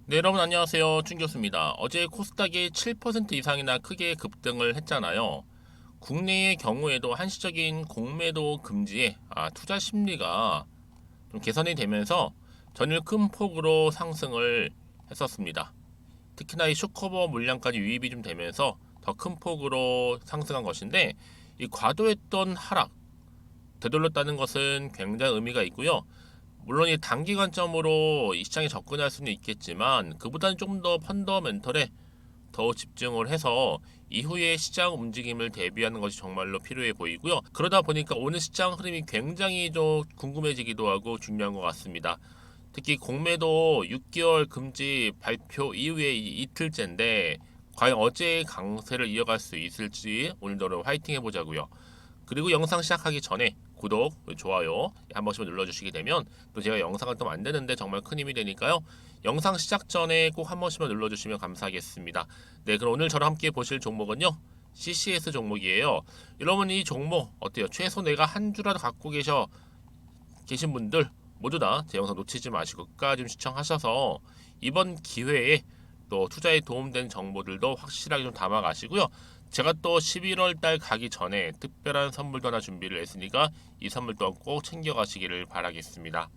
네, 여러분 안녕하세요. 춘교수입니다. 어제 코스닥이 7% 이상이나 크게 급등을 했잖아요. 국내의 경우에도 한시적인 공매도 금지에 투자 심리가 좀 개선이 되면서 전일 큰 폭으로 상승을 했었습니다. 특히나 이 쇼커버 물량까지 유입이 좀 되면서 더 큰 폭으로 상승한 것인데, 이 과도했던 하락 되돌렸다는 것은 굉장히 의미가 있고요. 물론 이 단기 관점으로 이 시장에 접근할 수는 있겠지만, 그보다는 좀 더 펀더멘털에 더 집중을 해서 이후에 시장 움직임을 대비하는 것이 정말로 필요해 보이고요. 그러다 보니까 오늘 시장 흐름이 굉장히 좀 궁금해지기도 하고 중요한 것 같습니다. 특히 공매도 6개월 금지 발표 이후에 이틀째인데, 과연 어제의 강세를 이어갈 수 있을지 오늘도 화이팅 해보자고요. 그리고 영상 시작하기 전에 구독, 좋아요 한 번씩 눌러주시게 되면 또 제가 영상을 또 만드는데 정말 큰 힘이 되니까요. 영상 시작 전에 꼭 한 번씩만 눌러주시면 감사하겠습니다. 네, 그럼 오늘 저랑 함께 보실 종목은요. CCS 종목이에요. 여러분 이 종목 어때요? 최소 내가 한 주라도 갖고 계신 분들 모두 다 제 영상 놓치지 마시고 끝까지 좀 시청하셔서 이번 기회에 또 투자에 도움되는 정보들도 확실하게 좀 담아 가시고요. 제가 또 11월 달 가기 전에 특별한 선물도 하나 준비를 했으니까 이 선물 또한 꼭 챙겨 가시기를 바라겠습니다.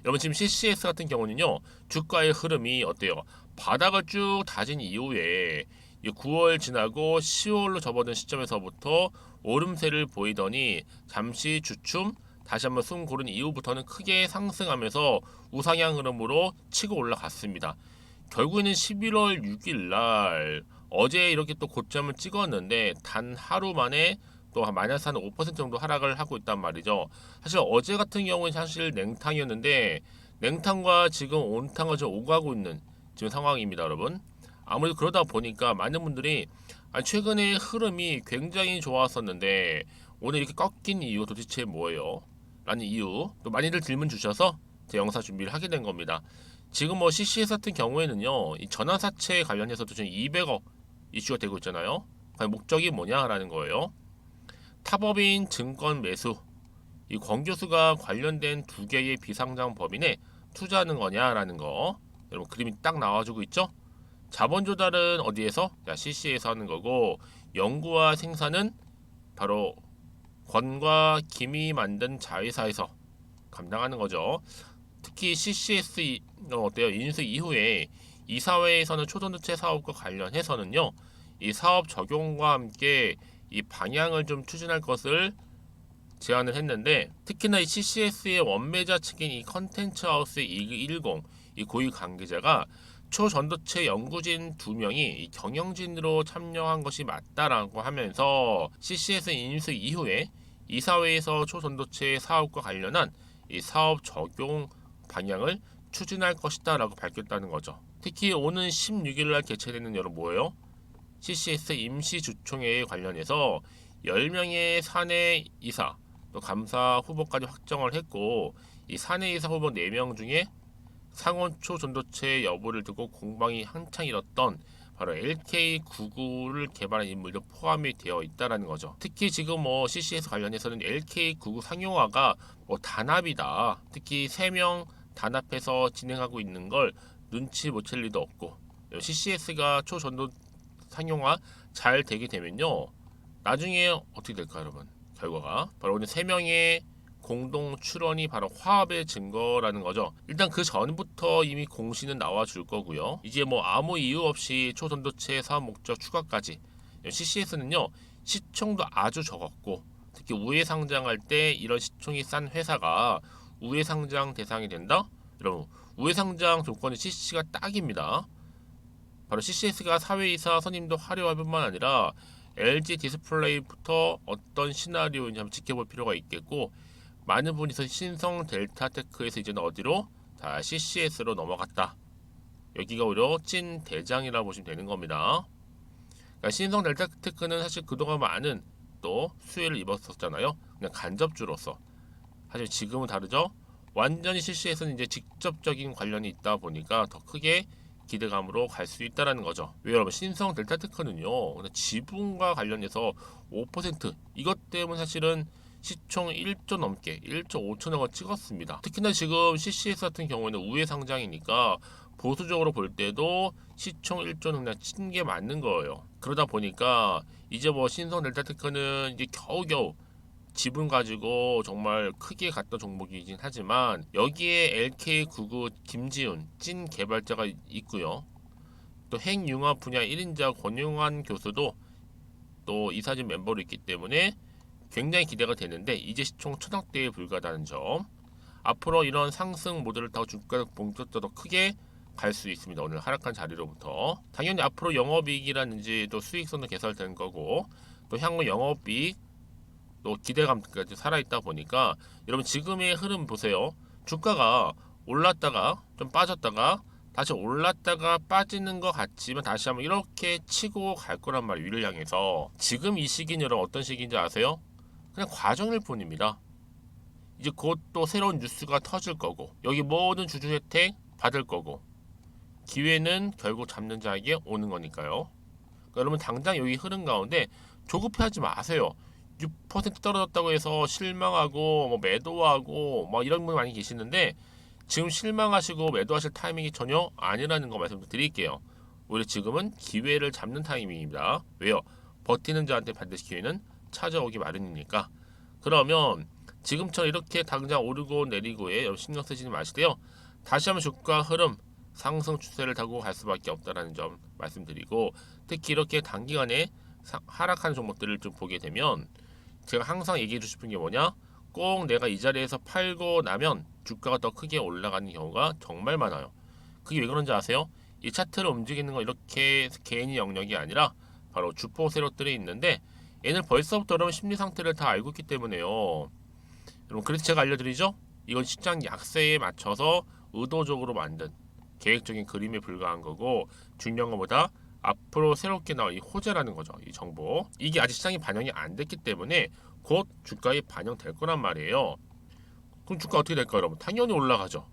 여러분 지금 CCS 같은 경우는요. 주가의 흐름이 어때요? 바닥을 쭉 다진 이후에 9월 지나고 10월로 접어든 시점에서부터 오름세를 보이더니 잠시 주춤 다시 한번 숨 고른 이후부터는 크게 상승하면서 우상향 흐름으로 치고 올라갔습니다. 결국에는 11월 6일 날 어제 이렇게 또 고점을 찍었는데 단 하루 만에 또 마이너스 한 5% 정도 하락을 하고 있단 말이죠. 사실 어제 같은 경우는 사실 냉탕이었는데 냉탕과 지금 온탕을 좀 오가고 있는 지금 상황입니다, 여러분. 아무래도 그러다 보니까 많은 분들이 최근에 흐름이 굉장히 좋았었는데 오늘 이렇게 꺾인 이유 도대체 뭐예요? 라는 이유 또 많이들 질문 주셔서 제 영상 준비를 하게 된 겁니다. 지금 뭐 CCS 같은 경우에는요, 이 전환사채 관련해서도 지금 200억 이슈가 되고 있잖아요. 과연 목적이 뭐냐라는 거예요. 타법인 증권 매수, 이 권 교수가 관련된 두 개의 비상장 법인에 투자하는 거냐라는 거. 여러분 그림이 딱 나와주고 있죠? 자본 조달은 어디에서? CC에서 하는 거고, 연구와 생산은 바로 권과 김이 만든 자회사에서 감당하는 거죠. 특히 CCS 어때요? 인수 이후에 이사회에서는 초전도체 사업과 관련해서는요, 이 사업 적용과 함께 이 방향을 좀 추진할 것을 제안을 했는데, 특히나 이 CCS의 원매자 측인 이 컨텐츠 하우스 210, 이 고위 관계자가 초전도체 연구진 2명이 경영진으로 참여한 것이 맞다라고 하면서 CCS 인수 이후에 이사회에서 초전도체 사업과 관련한 이 사업 적용 방향을 추진할 것이다라고 밝혔다는 거죠. 특히 오는 16일 날 개최되는 여러 뭐예요? CCS 임시주총회에 관련해서 10명의 사내 이사 또 감사 후보까지 확정을 했고, 이 사내 이사 후보 4명 중에 상온초 전도체 여부를 두고 공방이 한창 일었던 바로 LK99를 개발한 인물도 포함이 되어 있다라는 거죠. 특히 지금 뭐 CCS 관련해서는 LK99 상용화가 뭐 단합이다. 특히 3명 단합해서 진행하고 있는 걸 눈치 못 챌 리도 없고, CCS가 초전도 상용화 잘 되게 되면요, 나중에 어떻게 될까요, 여러분? 결과가 바로 오늘 3명의 공동 출원이 바로 화합의 증거라는 거죠. 일단 그 전부터 이미 공시는 나와 줄 거고요. 이제 뭐 아무 이유 없이 초전도체 사업 목적 추가까지. CCS는요, 시총도 아주 적었고, 특히 우회 상장할 때 이런 시총이 싼 회사가 우회 상장 대상이 된다? 여러분, 우회 상장 조건이 CC가 딱입니다. 바로 CCS가 사회이사 선임도 화려할 뿐만 아니라 LG 디스플레이부터 어떤 시나리오인지 한번 지켜볼 필요가 있겠고, 많은 분이서 신성 델타테크에서 이제는 어디로? 다 CCS로 넘어갔다. 여기가 오히려 찐 대장이라 보시면 되는 겁니다. 그러니까 신성 델타테크는 사실 그동안 많은 또 수혜를 입었었잖아요. 그냥 간접주로서. 사실 지금은 다르죠. 완전히 CCS는 이제 직접적인 관련이 있다 보니까 더 크게 기대감으로 갈 수 있다라는 거죠. 왜 여러분, 신성 델타테크는요, 지분과 관련해서 5% 이것 때문에 사실은 시총 1조 넘게 1조 5천억을 찍었습니다. 특히나 지금 CCS 같은 경우에는 우회 상장이니까 보수적으로 볼 때도 시총 1조 그냥 친 게 맞는 거예요. 그러다 보니까 이제 뭐 신성 델타테크는 이제 겨우겨우 지분 가지고 정말 크게 갔던 종목이긴 하지만 여기에 LK99 김지훈 찐 개발자가 있고요. 또 핵융합 분야 1인자 권용환 교수도 또 이사진 멤버로 있기 때문에 굉장히 기대가 되는데 이제 시총 1000억대에 불과하다는 점. 앞으로 이런 상승 모드를 타고 주가가 본격적으로 크게 갈 수 있습니다. 오늘 하락한 자리로부터. 당연히 앞으로 영업이익이라든지 또 수익성도 개설된 거고 또 향후 영업이익 또 기대감까지 살아있다 보니까 여러분 지금의 흐름 보세요. 주가가 올랐다가 좀 빠졌다가 다시 올랐다가 빠지는 것 같지만 다시 한번 이렇게 치고 갈 거란 말이에요. 위를 향해서. 지금 이 시기는 여러분 어떤 시기인지 아세요? 그냥 과정일 뿐입니다. 이제 곧 또 새로운 뉴스가 터질 거고 여기 모든 주주 혜택 받을 거고 기회는 결국 잡는 자에게 오는 거니까요. 그러니까 여러분 당장 여기 흐름 가운데 조급해하지 마세요. 6% 떨어졌다고 해서 실망하고 뭐 매도하고 뭐 이런 분 많이 계시는데 지금 실망하시고 매도하실 타이밍이 전혀 아니라는 거 말씀드릴게요. 오히려 지금은 기회를 잡는 타이밍입니다. 왜요? 버티는 자한테 반드시 기회는 찾아오기 마련이니까. 그러면 지금처럼 이렇게 당장 오르고 내리고에 신경 쓰시지 마시고요. 다시 한번 주가 흐름 상승 추세를 타고 갈 수밖에 없다는 점 말씀드리고 특히 이렇게 단기간에 하락하는 종목들을 좀 보게 되면 제가 항상 얘기해 주고 싶은 게 뭐냐? 꼭 내가 이 자리에서 팔고 나면 주가가 더 크게 올라가는 경우가 정말 많아요. 그게 왜 그런지 아세요? 이 차트를 움직이는 건 이렇게 개인의 영역이 아니라 바로 주포 세력들이 있는데 얘는 벌써부터 여러분 심리 상태를 다 알고 있기 때문에요. 여러분 그래서 제가 알려드리죠. 이건 시장 약세에 맞춰서 의도적으로 만든 계획적인 그림에 불과한 거고 중요한 것보다 앞으로 새롭게 나올 이 호재라는 거죠. 이 정보 이게 아직 시장이 반영이 안 됐기 때문에 곧 주가에 반영될 거란 말이에요. 그럼 주가 어떻게 될까요, 여러분? 당연히 올라가죠.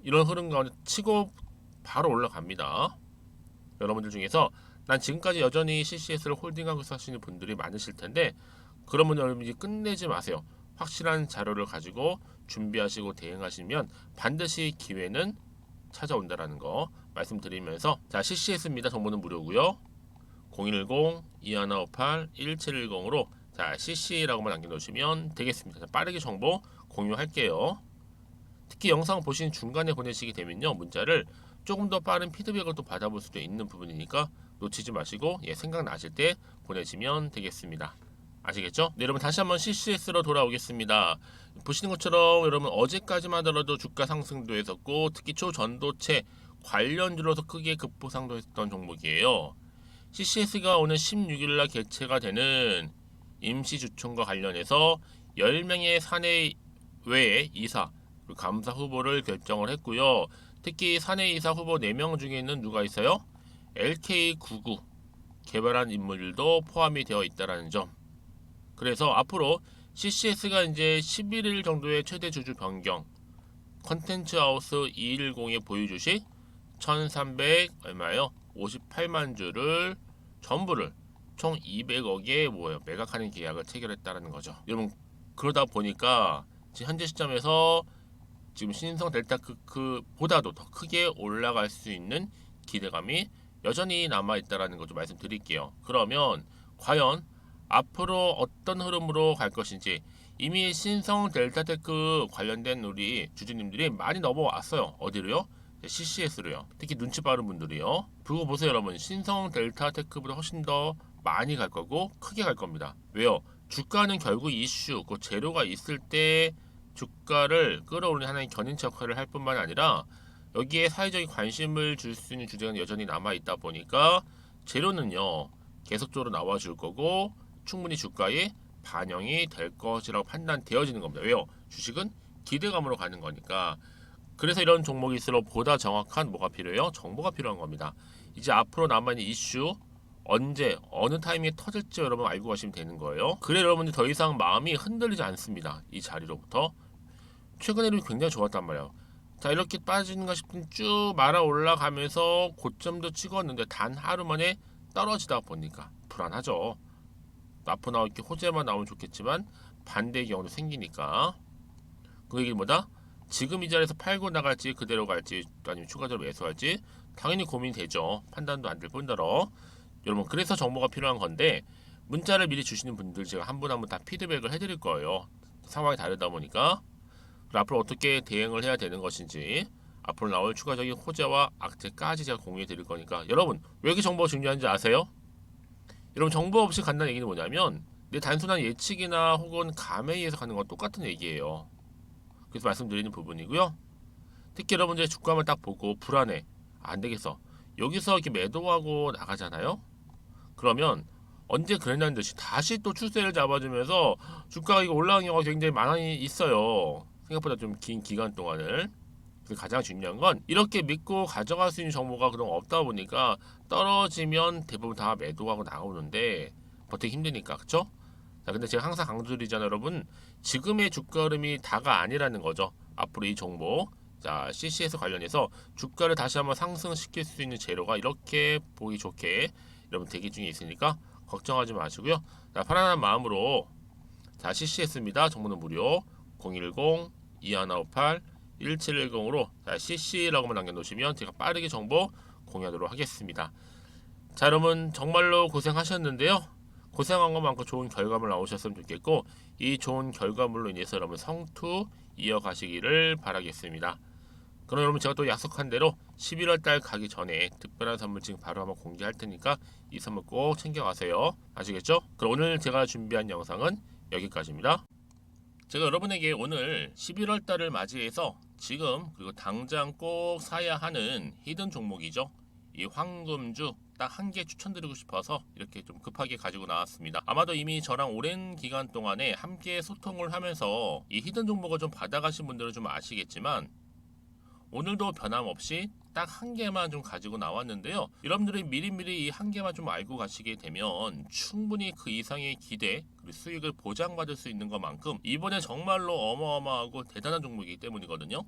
이런 흐름 가운데 치고 바로 올라갑니다. 여러분들 중에서 난 지금까지 여전히 CCS를 홀딩하고 사시는 분들이 많으실 텐데 그러면 여러분 이제 끝내지 마세요. 확실한 자료를 가지고 준비하시고 대응하시면 반드시 기회는 찾아온다라는 거 말씀드리면서 자 CCS입니다. 정보는 무료고요. 010-2158-1710으로 자 CC라고만 남겨놓으시면 되겠습니다. 자, 빠르게 정보 공유할게요. 특히 영상 보신 중간에 보내시게 되면요 문자를 조금 더 빠른 피드백을 또 받아볼 수도 있는 부분이니까 놓치지 마시고 생각나실 때 보내시면 되겠습니다. 아시겠죠? 네, 여러분 다시 한번 CCS로 돌아오겠습니다. 보시는 것처럼 여러분 어제까지만 하더라도 주가 상승도 했었고 특히 초전도체 관련주로서 크게 급부상도 했던 종목이에요. CCS가 오늘 16일날 개최가 되는 임시주총과 관련해서 10명의 사내외 이사 감사 후보를 결정을 했고요. 특히 사내이사 후보 4명 중에는 누가 있어요? LK99 개발한 인물들도 포함이 되어 있다는 점. 그래서 앞으로 CCS가 이제 11일 정도의 최대 주주 변경 컨텐츠 하우스 210의 보유 주식 1300 얼마요? 58만 주를 전부를 총 200억에 매각하는 계약을 체결했다는 거죠. 여러분 그러다 보니까 지금 현재 시점에서 지금 신성 델타크보다도 더 크게 올라갈 수 있는 기대감이 여전히 남아있다는 거 좀 말씀드릴게요. 그러면 과연 앞으로 어떤 흐름으로 갈 것인지 이미 신성 델타테크 관련된 우리 주주님들이 많이 넘어왔어요. 어디로요? CCS로요. 특히 눈치 빠른 분들이요. 그거 보세요 여러분. 신성 델타테크보다 훨씬 더 많이 갈 거고 크게 갈 겁니다. 왜요? 주가는 결국 이슈, 그 재료가 있을 때 주가를 끌어올리는 하나의 견인차 역할을 할 뿐만 아니라 여기에 사회적인 관심을 줄 수 있는 주제가 여전히 남아있다 보니까 재료는요 계속적으로 나와줄 거고 충분히 주가에 반영이 될 것이라고 판단되어지는 겁니다. 왜요? 주식은 기대감으로 가는 거니까. 그래서 이런 종목일수록 보다 정확한 뭐가 필요해요? 정보가 필요한 겁니다. 이제 앞으로 남아있는 이슈 언제 어느 타이밍에 터질지 여러분 알고 가시면 되는 거예요. 그래 여러분들 더 이상 마음이 흔들리지 않습니다. 이 자리로부터 최근에는 굉장히 좋았단 말이에요. 자 이렇게 빠지는가 싶은 쭉 말아 올라가면서 고점도 찍었는데 단 하루 만에 떨어지다 보니까 불안하죠. 앞으로 나올 게 호재만 나오면 좋겠지만 반대의 경우도 생기니까 그 얘기는 뭐다? 지금 이 자리에서 팔고 나갈지 그대로 갈지 아니면 추가적으로 매수할지 당연히 고민이 되죠. 판단도 안 될 뿐더러 여러분 그래서 정보가 필요한 건데 문자를 미리 주시는 분들 제가 한 분 한 분 다 피드백을 해드릴 거예요. 상황이 다르다 보니까 앞으로 어떻게 대응을 해야 되는 것인지 앞으로 나올 추가적인 호재와 악재까지 제가 공유해 드릴 거니까 여러분 왜 이렇게 정보가 중요한지 아세요? 여러분 정보 없이 간다는 얘기는 뭐냐면 내 단순한 예측이나 혹은 감에 의해서 가는 건 똑같은 얘기예요. 그래서 말씀드리는 부분이고요. 특히 여러분들 주가만 딱 보고 불안해. 안 되겠어. 여기서 이렇게 매도하고 나가잖아요. 그러면 언제 그랬냐는 듯이 다시 또 추세를 잡아주면서 주가가 이거 올라가는 경우가 굉장히 많이 있어요. 생각보다 좀 긴 기간 동안을. 그래서 가장 중요한 건 이렇게 믿고 가져갈 수 있는 정보가 그동안 없다 보니까 떨어지면 대부분 다 매도하고 나오는데 버티기 힘드니까 그쵸? 자, 근데 제가 항상 강조드리잖아요, 여러분. 지금의 주가 흐름이 다가 아니라는 거죠. 앞으로 이 종목, 자, CCS 관련해서 주가를 다시 한번 상승시킬 수 있는 재료가 이렇게 보기 좋게 여러분 대기 중에 있으니까 걱정하지 마시고요. 자, 편안한 마음으로 자, CCS입니다. 정보는 무료 010-2158-1710으로 자, CC라고만 남겨놓으시면 제가 빠르게 정보 공유하도록 하겠습니다. 자, 여러분 정말로 고생하셨는데요. 고생한 것만큼 좋은 결과물 나오셨으면 좋겠고 이 좋은 결과물로 인해서 여러분 성투 이어가시기를 바라겠습니다. 그럼 여러분 제가 또 약속한 대로 11월 달 가기 전에 특별한 선물 지금 바로 한번 공개할 테니까 이 선물 꼭 챙겨가세요. 아시겠죠? 그럼 오늘 제가 준비한 영상은 여기까지입니다. 제가 여러분에게 오늘 11월 달을 맞이해서 지금 그리고 당장 꼭 사야 하는 히든 종목이죠. 이 황금주 딱 한 개 추천드리고 싶어서 이렇게 좀 급하게 가지고 나왔습니다. 아마도 이미 저랑 오랜 기간 동안에 함께 소통을 하면서 이 히든 종목을 좀 받아가신 분들은 좀 아시겠지만 오늘도 변함없이 딱 한 개만 좀 가지고 나왔는데요. 여러분들이 미리미리 이 한 개만 좀 알고 가시게 되면 충분히 그 이상의 기대 그리고 수익을 보장받을 수 있는 것만큼 이번에 정말로 어마어마하고 대단한 종목이기 때문이거든요.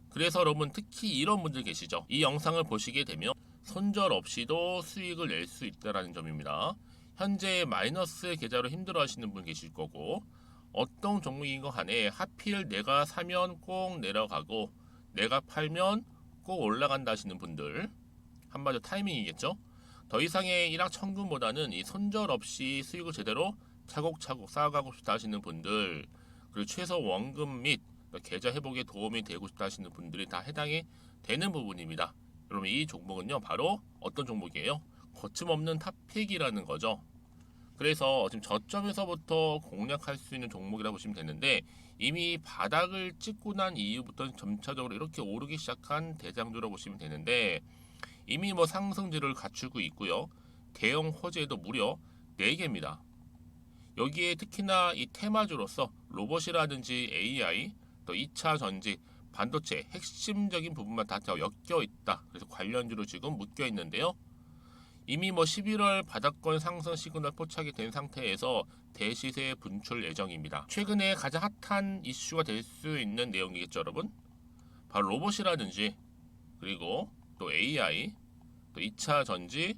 그래서 여러분 특히 이런 분들 계시죠. 이 영상을 보시게 되면 손절 없이도 수익을 낼 수 있다는 점입니다. 현재 마이너스 계좌로 힘들어 하시는 분 계실 거고 어떤 종목인 거 간에 하필 내가 사면 꼭 내려가고 내가 팔면 꼭 올라간다 하시는 분들 한마디로 타이밍이겠죠. 더 이상의 일확천금보다는 이 손절 없이 수익을 제대로 차곡차곡 쌓아가고 싶다 하시는 분들 그리고 최소 원금 및 계좌 회복에 도움이 되고 싶다 하시는 분들이 다 해당이 되는 부분입니다. 여러분 이 종목은요 바로 어떤 종목이에요? 거침없는 탑픽이라는 거죠. 그래서 지금 저점에서부터 공략할 수 있는 종목이라고 보시면 되는데 이미 바닥을 찍고 난 이후부터 점차적으로 이렇게 오르기 시작한 대장주라고 보시면 되는데 이미 뭐 상승지를 갖추고 있고요. 대형 호재도 무려 4개입니다. 여기에 특히나 이 테마주로서 로봇이라든지 AI, 또 2차 전지, 반도체 핵심적인 부분만 다 엮여 있다. 그래서 관련주로 지금 묶여 있는데요. 이미 뭐 11월 바닥권 상승 시그널 포착이 된 상태에서 대시세 분출 예정입니다. 최근에 가장 핫한 이슈가 될 수 있는 내용이겠죠, 여러분? 바로 로봇이라든지 그리고 또 AI, 또 2차 전지,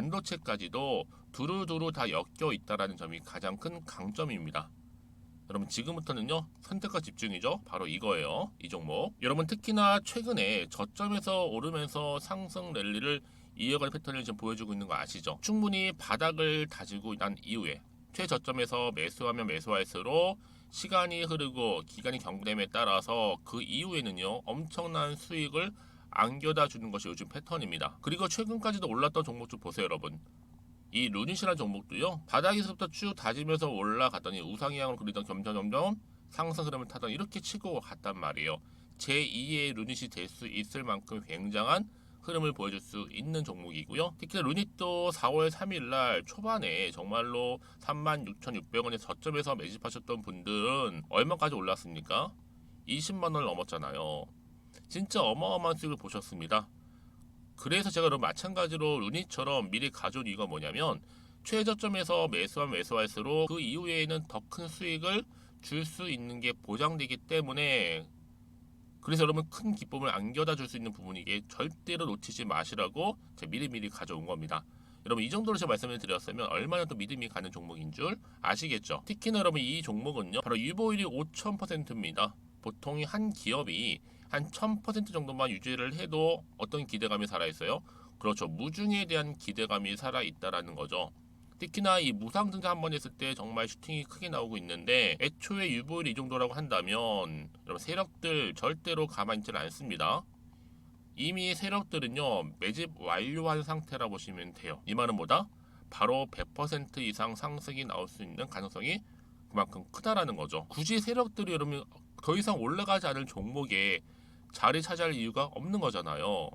반도체까지도 두루두루 다 엮여 있다라는 점이 가장 큰 강점입니다. 여러분 지금부터는요 선택과 집중이죠. 바로 이거예요. 이 종목. 여러분 특히나 최근에 저점에서 오르면서 상승 랠리를 이어갈 패턴을 지금 보여주고 있는 거 아시죠? 충분히 바닥을 다지고 난 이후에 최저점에서 매수하면 매수할수록 시간이 흐르고 기간이 경과됨에 따라서 그 이후에는요 엄청난 수익을 안겨다 주는 것이 요즘 패턴입니다. 그리고 최근까지도 올랐던 종목 좀 보세요, 여러분. 이 루닛이라는 종목도요 바닥에서부터 쭉 다지면서 올라갔더니 우상향을 그리던 점점 상승 흐름을 타던 이렇게 치고 갔단 말이에요. 제2의 루닛이 될 수 있을 만큼 굉장한 흐름을 보여줄 수 있는 종목이고요. 특히 루닛도 4월 3일날 초반에 정말로 36,600원의 저점에서 매집하셨던 분들은 얼마까지 올랐습니까? 20만원을 넘었잖아요. 진짜 어마어마한 수익을 보셨습니다. 그래서 제가 여러분 마찬가지로 루닛처럼 미리 가져온 이유가 뭐냐면 최저점에서 매수하면 매수할수록 그 이후에는 더 큰 수익을 줄 수 있는 게 보장되기 때문에 그래서 여러분 큰 기쁨을 안겨다 줄 수 있는 부분이기에 절대로 놓치지 마시라고 제가 미리미리 가져온 겁니다. 여러분 이 정도로 제가 말씀을 드렸으면 얼마나 또 믿음이 가는 종목인 줄 아시겠죠? 특히나 여러분 이 종목은요 바로 유보율이 5000%입니다. 보통 한 기업이 한 1000% 정도만 유지를 해도 어떤 기대감이 살아있어요? 그렇죠. 무중에 대한 기대감이 살아있다라는 거죠. 특히나 이 무상증자 한 번 했을 때 정말 슈팅이 크게 나오고 있는데 애초에 유보율이 이 정도라고 한다면 여러분 세력들 절대로 가만히 있지는 않습니다. 이미 세력들은요 매집 완료한 상태라 보시면 돼요. 이 말은 뭐다? 바로 100% 이상 상승이 나올 수 있는 가능성이 그만큼 크다라는 거죠. 굳이 세력들이 여러분 더 이상 올라가지 않을 종목에 자리 차지할 이유가 없는 거잖아요.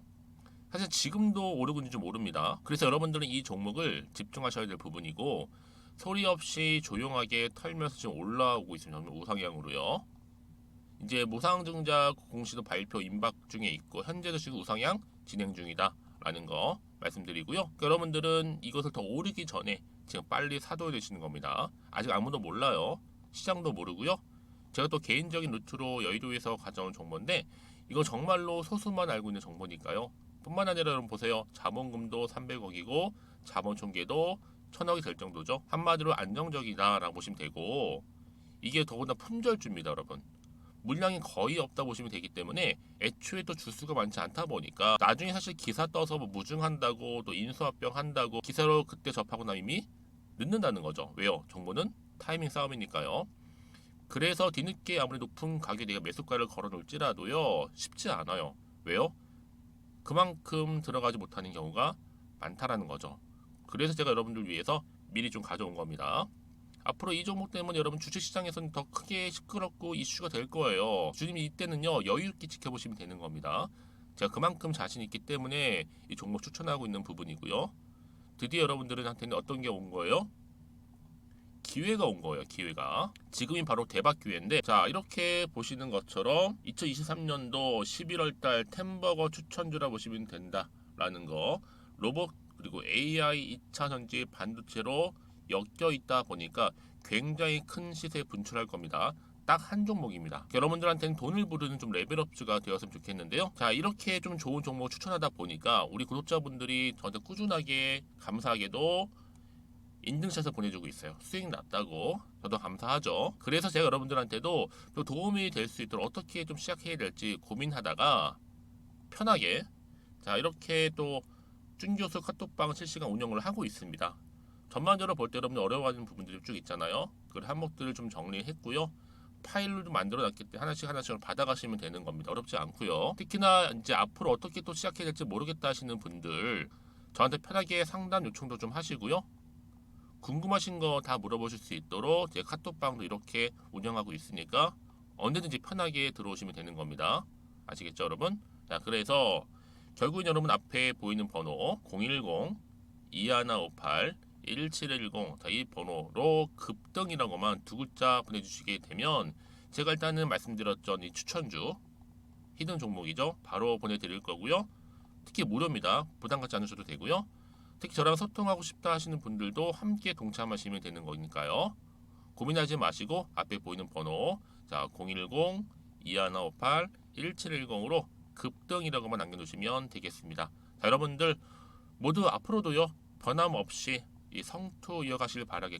사실 지금도 오르고 있는지 모릅니다. 그래서 여러분들은 이 종목을 집중하셔야 될 부분이고 소리 없이 조용하게 털면서 지금 올라오고 있습니다. 우상향으로요. 이제 무상증자 공시도 발표 임박 중에 있고 현재도 지금 우상향 진행 중이다라는 거 말씀드리고요. 그러니까 여러분들은 이것을 더 오르기 전에 지금 빨리 사둬야 되시는 겁니다. 아직 아무도 몰라요. 시장도 모르고요. 제가 또 개인적인 루트로 여의도에서 가져온 정보인데 이거 정말로 소수만 알고 있는 정보니까요. 뿐만 아니라 여러분 보세요. 자본금도 300억이고 자본 총계도 1000억이 될 정도죠. 한마디로 안정적이다라고 보시면 되고 이게 더구나 품절주입니다, 여러분. 물량이 거의 없다 보시면 되기 때문에 애초에 또 주수가 많지 않다 보니까 나중에 사실 기사 떠서 뭐 무증한다고 또 인수합병 한다고 기사로 그때 접하고 나면 이미 늦는다는 거죠. 왜요? 정보는 타이밍 싸움이니까요. 그래서 뒤늦게 아무리 높은 가격에 내가 매수가를 걸어 놓을지라도요 쉽지 않아요. 왜요? 그만큼 들어가지 못하는 경우가 많다라는 거죠. 그래서 제가 여러분들 위해서 미리 좀 가져온 겁니다. 앞으로 이 종목 때문에 여러분 주식시장에서는 더 크게 시끄럽고 이슈가 될 거예요. 주님 이때는요 여유 있게 지켜보시면 되는 겁니다. 제가 그만큼 자신 있기 때문에 이 종목 추천하고 있는 부분이고요. 드디어 여러분들한테는 어떤 게 온 거예요? 기회가 온 거예요. 기회가. 지금이 바로 대박 기회인데 자 이렇게 보시는 것처럼 2023년도 11월달 템버거 추천주라 보시면 된다라는 거. 로봇 그리고 AI 2차 전지 반도체로 엮여 있다 보니까 굉장히 큰 시세 분출할 겁니다. 딱 한 종목입니다. 여러분들한테는 돈을 부르는 좀 레벨업주가 되었으면 좋겠는데요. 자 이렇게 좀 좋은 종목 추천하다 보니까 우리 구독자분들이 저한테 꾸준하게 감사하게도 인증샷을 보내주고 있어요. 수익 났다고. 저도 감사하죠. 그래서 제가 여러분들한테도 또 도움이 될 수 있도록 어떻게 좀 시작해야 될지 고민하다가 편하게 자 이렇게 또 준교수 카톡방 실시간 운영을 하고 있습니다. 전반적으로 볼 때 여러분들 어려워하는 부분들이 쭉 있잖아요. 그 항목들을 좀 정리했고요. 파일로 좀 만들어 놨기 때문에 하나씩 하나씩 받아가시면 되는 겁니다. 어렵지 않고요. 특히나 이제 앞으로 어떻게 또 시작해야 될지 모르겠다 하시는 분들 저한테 편하게 상담 요청도 좀 하시고요. 궁금하신 거 다 물어보실 수 있도록 제 카톡방도 이렇게 운영하고 있으니까 언제든지 편하게 들어오시면 되는 겁니다. 아시겠죠, 여러분? 자, 그래서 결국은 여러분 앞에 보이는 번호 010-2158-1710 자, 이 번호로 급등이라고만 두 글자 보내주시게 되면 제가 일단은 말씀드렸던 이 추천주 히든 종목이죠. 바로 보내드릴 거고요. 특히 무료입니다. 부담 갖지 않으셔도 되고요. 특히 저랑 소통하고 싶다 하시는 분들도 함께 동참하시면 되는 거니까요. 고민하지 마시고 앞에 보이는 번호 자 010-2158-1710으로 급등이라고만 남겨놓으시면 되겠습니다. 자, 여러분들 모두 앞으로도요 변함없이 이 성투 이어가시길 바라겠습니다.